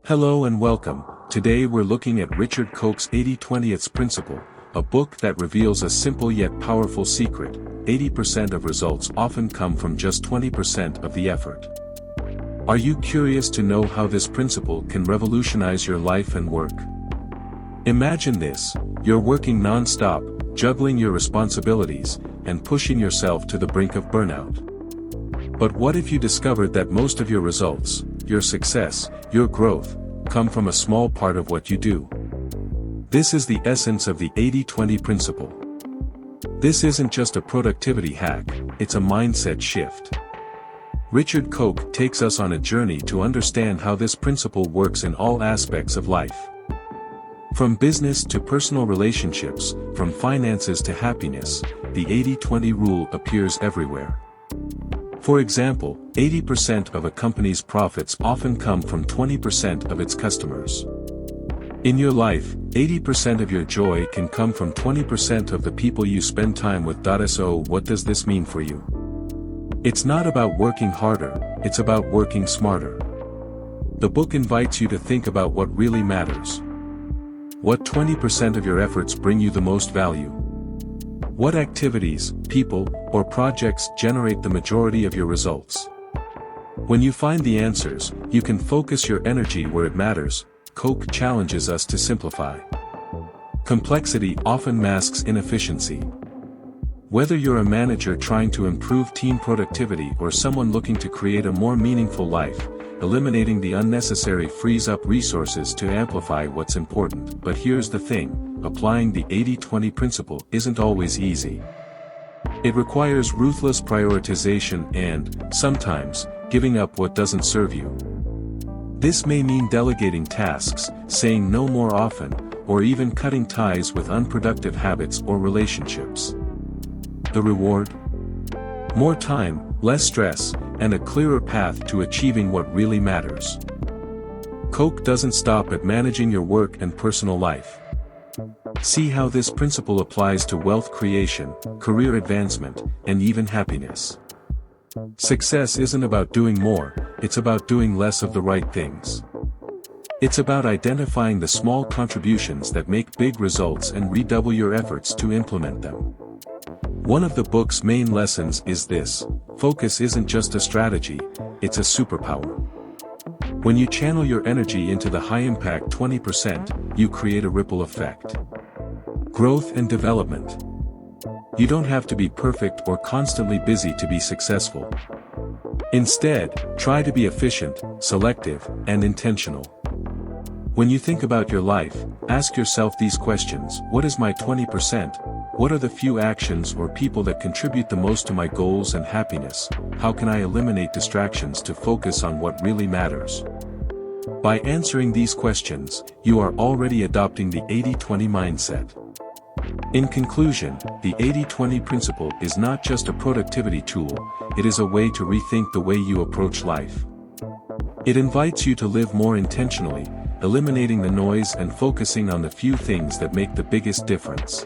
Hello and welcome. Today we're looking at Richard Koch's 80-20 Principle, a book that reveals a simple yet powerful secret. 80% of results often come from just 20% of the effort. Are you curious to know how this principle can revolutionize your life and work? Imagine this: you're working non-stop, juggling your responsibilities, and pushing yourself to the brink of burnout. But what if you discovered that most of your results, your success, your growth, come from a small part of what you do? This is the essence of the 80-20 principle. This isn't just a productivity hack, it's a mindset shift. Richard Koch takes us on a journey to understand how this principle works in all aspects of life. From business to personal relationships, from finances to happiness, the 80-20 rule appears everywhere. For example, 80% of a company's profits often come from 20% of its customers. In your life, 80% of your joy can come from 20% of the people you spend time with. So what does this mean for you? It's not about working harder, it's about working smarter. The book invites you to think about what really matters. What 20% of your efforts bring you the most value? What activities, people, or projects generate the majority of your results? When you find the answers, you can focus your energy where it matters. Koch challenges us to simplify. Complexity often masks inefficiency. Whether you're a manager trying to improve team productivity or someone looking to create a more meaningful life, eliminating the unnecessary frees up resources to amplify what's important. But here's the thing: applying the 80-20 principle isn't always easy. It requires ruthless prioritization and, sometimes, giving up what doesn't serve you. This may mean delegating tasks, saying no more often, or even cutting ties with unproductive habits or relationships. The reward? More time, less stress, and a clearer path to achieving what really matters. Koch doesn't stop at managing your work and personal life. See how this principle applies to wealth creation, career advancement, and even happiness. Success isn't about doing more, it's about doing less of the right things. It's about identifying the small contributions that make big results and redouble your efforts to implement them. One of the book's main lessons is this: focus isn't just a strategy, it's a superpower. When you channel your energy into the high-impact 20%, you create a ripple effect. Growth and development. You don't have to be perfect or constantly busy to be successful. Instead, try to be efficient, selective, and intentional. When you think about your life, ask yourself these questions: what is my 20%? What are the few actions or people that contribute the most to my goals and happiness? How can I eliminate distractions to focus on what really matters? By answering these questions, you are already adopting the 80-20 mindset. In conclusion, the 80-20 principle is not just a productivity tool, it is a way to rethink the way you approach life. It invites you to live more intentionally, eliminating the noise and focusing on the few things that make the biggest difference.